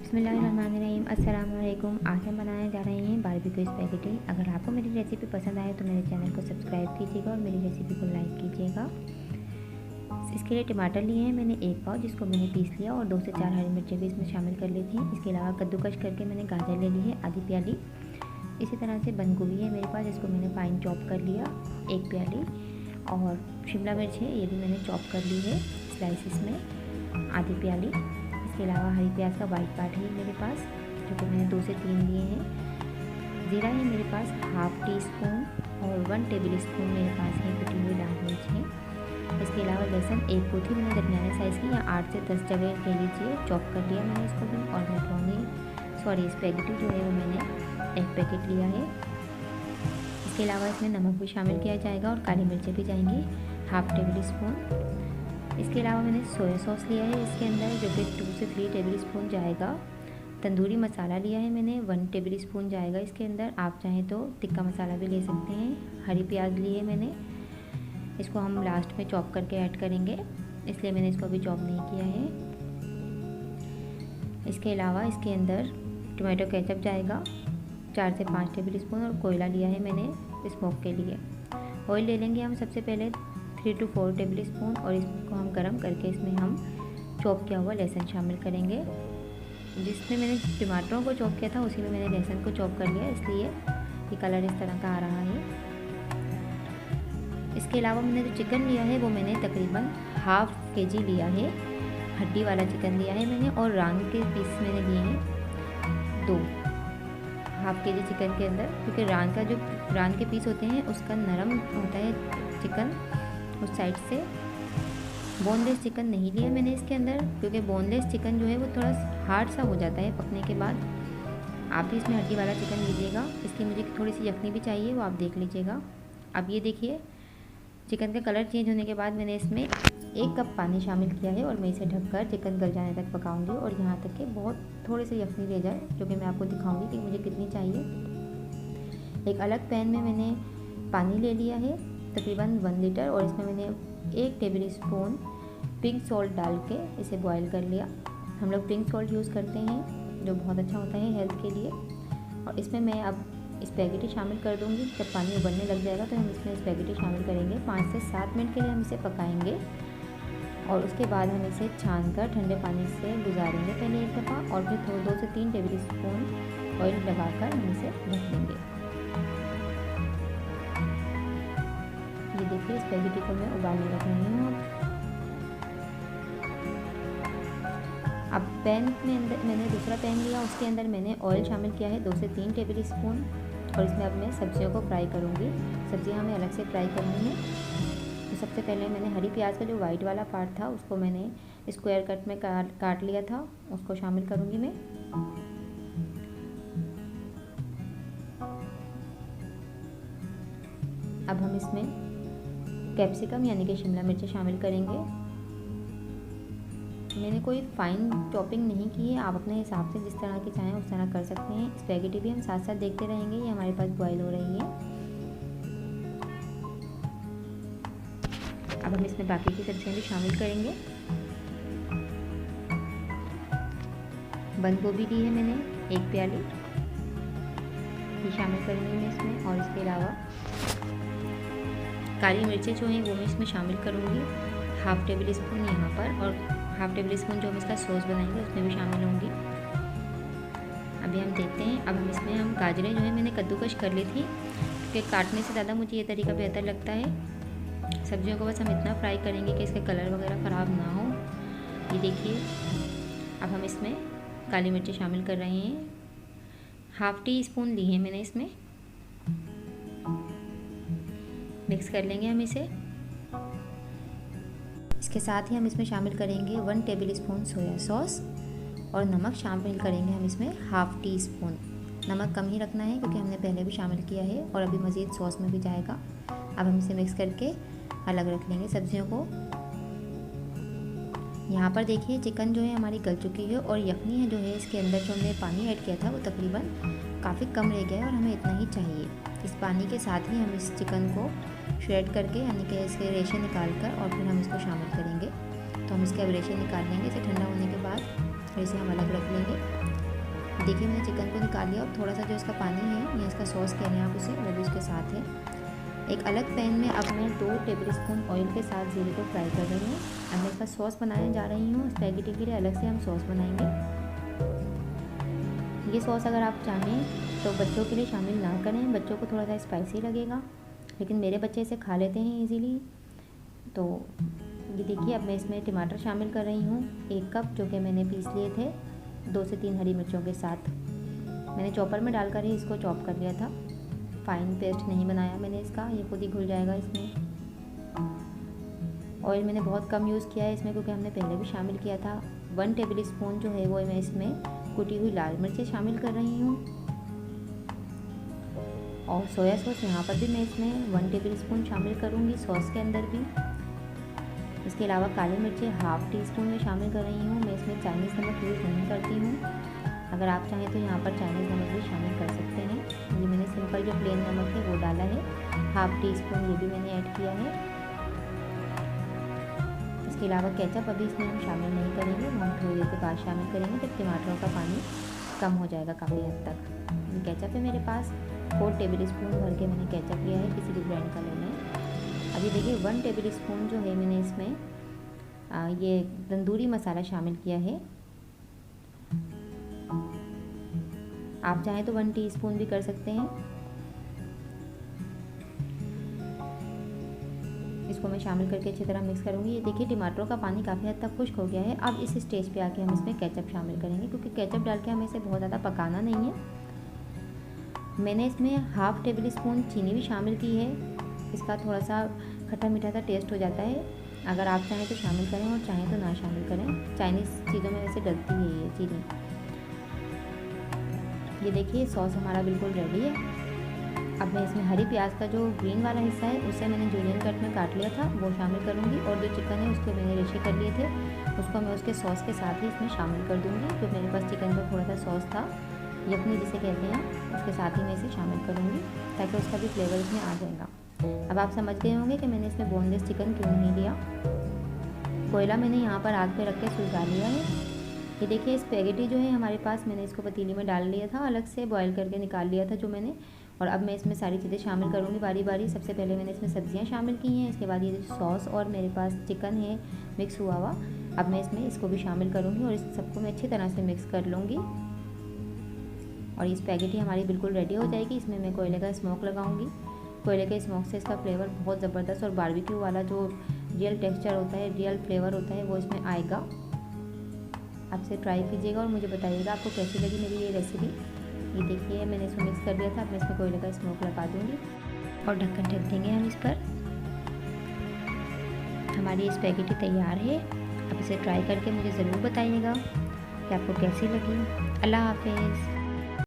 बिस्मिल्लाहिर्रहमानिर्रहीम। अस्सलाम वालेकुम। आज हम बनाने जा रहे हैं बारबेक्यू स्पैगेटी। अगर आपको मेरी रेसिपी पसंद आए तो मेरे चैनल को सब्सक्राइब कीजिएगा और मेरी रेसिपी को लाइक कीजिएगा। इसके लिए टमाटर लिए हैं मैंने 1 पाव, जिसको मैंने पीस लिया, और 2 से 4 हरी मिर्चें भी इसमें शामिल कर ली थी। इसके अलावा कद्दूकश करके मैंने गाजर ले ली है आधी प्याली। इसी तरह से बंद गोभी है मेरे पास, जिसको मैंने फाइन चॉप कर लिया 1 प्याली। और शिमला मिर्च है, ये भी मैंने चॉप कर ली है स्लाइसिस में आधी प्याली। इसके अलावा हरी प्याज का वाइट पार्ट है मेरे पास, जो कि मैंने 2 से 3 लिए हैं। ज़ीरा है मेरे पास हाफ़ टी स्पून, और 1 टेबल स्पून मेरे पास है कुटी हुई लाल मिर्च है। इसके अलावा लहसुन 1 कोथी मैंने दरमियाने साइज़ की, या 8 से 10 जगह ले लीजिए, चॉप कर लिया मैंने इसको भी। और मैक्रोनी स्पैगेटी जो है वो मैंने 1 पैकेट लिया है। इसके अलावा इसमें नमक भी शामिल किया जाएगा, और काली मिर्चें भी जाएंगी हाफ़ टेबल स्पून। इसके अलावा मैंने सोया सॉस लिया है इसके अंदर, जो कि 2 से 3 टेबल स्पून जाएगा। तंदूरी मसाला लिया है मैंने 1 टेबल स्पून जाएगा इसके अंदर। आप चाहें तो तिक्का मसाला भी ले सकते हैं। हरी प्याज ली है मैंने, इसको हम लास्ट में चॉप करके ऐड करेंगे, इसलिए मैंने इसको अभी चॉप नहीं किया है। इसके अलावा इसके अंदर टोमेटो केचप जाएगा 4 से 5 टेबल स्पून, और कोयला लिया है मैंने स्मोक के लिए। ऑयल ले लेंगे हम सबसे पहले 3 से 4 टेबल स्पून, और इसको हम गरम करके इसमें हम चॉप किया हुआ लहसुन शामिल करेंगे। जिसमें मैंने टमाटरों को चॉप किया था उसी में मैंने लहसुन को चॉप कर लिया, इसलिए ये कलर इस तरह का आ रहा है। इसके अलावा मैंने जो चिकन लिया है वो मैंने तकरीबन हाफ़ kg लिया है, हड्डी वाला चिकन लिया है मैंने, और रान के पीस मैंने लिए हैं 2 हाफ़ kg चिकन के अंदर, क्योंकि रान के पीस होते हैं उसका नरम होता है चिकन उस साइड से। बोनलेस चिकन नहीं लिया मैंने इसके अंदर, क्योंकि बोनलेस चिकन जो है वो थोड़ा हार्ड सा हो जाता है पकने के बाद। आप भी इसमें हड्डी वाला चिकन लीजिएगा। इसकी मुझे थोड़ी सी यखनी भी चाहिए, वो आप देख लीजिएगा। अब ये देखिए, चिकन का कलर चेंज होने के बाद मैंने इसमें 1 कप पानी शामिल किया है, और मैं इसे ढककर चिकन गल जाने तक पकाऊंगी, और यहाँ तक कि बहुत थोड़ी सी यखनी रह जाए, जो कि मैं आपको दिखाऊंगी कि मुझे कितनी चाहिए। एक अलग पैन में मैंने पानी ले लिया है तकरीबन 1 लीटर, और इसमें मैंने 1 टेबल स्पून पिंक सॉल्ट डाल के इसे बॉईल कर लिया। हम लोग पिंक सॉल्ट यूज़ करते हैं, जो बहुत अच्छा होता है हेल्थ के लिए। और इसमें मैं अब स्पैगेटी शामिल कर दूंगी। जब पानी उबलने लग जाएगा तो हम इसमें स्पैगेटी शामिल करेंगे। 5 से 7 मिनट के लिए हम इसे पकाएंगे, और उसके बाद हम इसे छान कर ठंडे पानी से गुजारेंगे पहले एक दफ़ा, और फिर 2 से 3 टेबल स्पून ऑयल लगाकर हम इसे ढक देंगे। ये देखिए, स्पैगेटी को मैं उबालने रख रही हूँ। अब पैन में अंदर मैंने दूसरा पैन लिया, उसके अंदर मैंने ऑयल शामिल किया है 2 से 3 टेबल स्पून, और इसमें अब मैं सब्जियों को फ्राई करूँगी। सब्जियाँ हमें अलग से फ्राई करनी है। तो सबसे पहले मैंने हरी प्याज का जो वाइट वाला पार्ट था उसको मैंने स्क्वायर कट में काट लिया था, उसको शामिल करूँगी मैं। अब हम इसमें कैप्सिकम यानी कि शिमला मिर्च शामिल करेंगे। मैंने कोई फाइन चॉपिंग नहीं की है, आप अपने हिसाब से जिस तरह की चाहें उस तरह कर सकते हैं। स्पैगेटी भी हम साथ साथ देखते रहेंगे, ये हमारे पास बॉईल हो रही है। अब हम इसमें बाकी की सब्जियां भी शामिल करेंगे। बंद गोभी ली है मैंने 1 प्याली, ये शामिल करूँगी मैं इसमें। और इसके अलावा काली मिर्चें जो हैं वो मैं इसमें शामिल करूँगी हाफ़ टेबल स्पून यहाँ पर, और हाफ़ टेबल स्पून जो हम इसका सॉस बनाएंगे उसमें भी शामिल होंगी। अभी हम देखते हैं। अब हम इसमें गाजरें जो है मैंने कद्दूकश कर ली थी, क्योंकि काटने से ज़्यादा मुझे ये तरीका बेहतर लगता है। सब्जियों को बस हम इतना फ्राई करेंगे कि इसका कलर वगैरह ख़राब ना हो। ये देखिए, अब हम इसमें काली मिर्ची शामिल कर रहे हैं। हाफ़ टी स्पून ली है मैंने इसमें। मिक्स कर लेंगे हम इसे। इसके साथ ही हम इसमें शामिल करेंगे 1 टेबल स्पून सोया सॉस, और नमक शामिल करेंगे हम इसमें हाफ़ टी स्पून। नमक कम ही रखना है, क्योंकि हमने पहले भी शामिल किया है, और अभी मज़ीद सॉस में भी जाएगा। अब हम इसे मिक्स करके अलग रख लेंगे सब्जियों को। यहाँ पर देखिए, चिकन जो है हमारी गल चुकी है, और यखनी है जो है इसके अंदर जो हमने पानी ऐड किया था वो तकरीबन काफ़ी कम रह गया है, और हमें इतना ही चाहिए। इस पानी के साथ ही हम इस चिकन को श्रेड करके यानी कि इसके रेशे निकाल कर और फिर हम इसको शामिल करेंगे। तो हम इसके अब रेशे निकाल लेंगे इसे ठंडा होने के बाद, और इसे हम अलग रख लेंगे। देखिए मैंने चिकन को निकाल लिया और थोड़ा सा जो इसका पानी है या इसका सॉस कह रहे हैं आप उसे, वो भी उसके साथ है। एक अलग पैन में अब मैं 2 टेबलस्पून ऑयल के साथ ज़ीरे को फ्राई कर रही हूँ। अब मैं इसका सॉस बनाने जा रही हूँ। स्पैगेटी के लिए अलग से हम सॉस बनाएंगे। ये सॉस अगर आप चाहें तो बच्चों के लिए शामिल ना करें, बच्चों को थोड़ा सा स्पाइसी लगेगा, लेकिन मेरे बच्चे इसे खा लेते हैं इजीली। तो ये देखिए अब मैं इसमें टमाटर शामिल कर रही हूँ 1 कप, जो कि मैंने पीस लिए थे 2 से 3 हरी मिर्चों के साथ। मैंने चॉपर में डालकर ही इसको चॉप कर लिया था, फाइन पेस्ट नहीं बनाया मैंने इसका, ये खुद ही घुल जाएगा इसमें। ऑयल मैंने बहुत कम यूज़ किया है इसमें, क्योंकि हमने पहले भी शामिल किया था। 1 टेबल स्पून जो है वो मैं इसमें कुटी हुई लाल मिर्चें शामिल कर रही हूँ, और सोया सॉस यहाँ पर भी मैं इसमें 1 टेबल स्पून शामिल करूँगी सॉस के अंदर भी। इसके अलावा काली मिर्चें ½ टी स्पून में शामिल कर रही हूँ। मैं इसमें चाइनीज़ नमक यूज़ नहीं करती हूँ, अगर आप चाहें तो यहाँ पर चाइनीज़ नमक भी शामिल कर सकते हैं। ये मैंने सिंपल जो प्लेन नमक है वो डाला है, ½ टी स्पून ये भी मैंने ऐड किया है। इसके अलावा केचप अभी इसमें हम शामिल नहीं करेंगे, हम थोड़ी देर के बाद शामिल करेंगे जब टमाटरों का पानी कम हो जाएगा काफ़ी हद तक। ये केचप है मेरे पास, 4 टेबल स्पून भर के मैंने केचप लिया है किसी भी ब्रांड का लेना है। अभी देखिए 1 टेबल स्पून जो है मैंने इसमें ये तंदूरी मसाला शामिल किया है। आप चाहें तो 1 टीस्पून भी कर सकते हैं। इसको मैं शामिल करके अच्छी तरह मिक्स करूँगी। ये देखिए टमाटरों का पानी काफ़ी हद तक खुश्क हो गया है। अब इस स्टेज पे आके हम इसमें केचप शामिल करेंगे, क्योंकि केचप डाल के हमें इसे बहुत ज़्यादा पकाना नहीं है। मैंने इसमें ½ टेबल स्पून चीनी भी शामिल की है, इसका थोड़ा सा खट्टा मीठा सा टेस्ट हो जाता है। अगर आप चाहें तो शामिल करें और चाहें तो ना शामिल करें, चाइनीज़ चीज़ों में वैसे डलती है ये चीनी। ये देखिए सॉस हमारा बिल्कुल रेडी है। अब मैं इसमें हरी प्याज का जो ग्रीन वाला हिस्सा है उसे मैंने जूलियन कट में काट लिया था, वो शामिल करूँगी, और जो चिकन है उसके मैंने रेशे कर लिए थे, उसको मैं उसके सॉस के साथ ही इसमें शामिल कर दूँगी। तो मेरे पास चिकन में थोड़ा सा सॉस था, यखनी जिसे कहते हैं, उसके साथ ही मैं इसे शामिल करूँगी ताकि उसका भी फ्लेवर इसमें आ जाएगा। अब आप समझ गए होंगे कि मैंने इसमें बोनलेस चिकन क्यों नहीं लिया। कोयला मैंने यहाँ पर आग पे रख के सुलगा लिया है। ये देखिए स्पैगेटी जो है हमारे पास, मैंने इसको पतीली में डाल लिया था, अलग से बॉईल करके निकाल लिया था जो मैंने। और अब मैं इसमें सारी चीज़ें शामिल करूँगी बारी बारी। सबसे पहले मैंने इसमें सब्जियाँ शामिल की हैं, इसके बाद ये सॉस और मेरे पास चिकन है मिक्स हुआ हुआ, अब मैं इसमें इसको भी शामिल करूँगी और इस सबको मैं अच्छी तरह से मिक्स कर लूँगी। और ये स्पैगेटी हमारी बिल्कुल रेडी हो जाएगी। इसमें मैं कोयले का स्मोक लगाऊंगी, कोयले के स्मोक से इसका फ्लेवर बहुत ज़बरदस्त और बारबेक्यू वाला जो रियल टेक्सचर होता है, रियल फ्लेवर होता है, वो इसमें आएगा। आप इसे ट्राई कीजिएगा और मुझे बताइएगा आपको कैसी लगी मेरी ये रेसिपी। ये देखिए मैंने इसको मिक्स कर दिया था, अब मैं इसमें कोयले का स्मोक लगा दूँगी और ढक्कन ढक देंगे हम इस पर। हमारी स्पैगेटी तैयार है। अब इसे ट्राई करके मुझे ज़रूर बताइएगा कि आपको कैसी लगी। अल्लाह हाफिज़।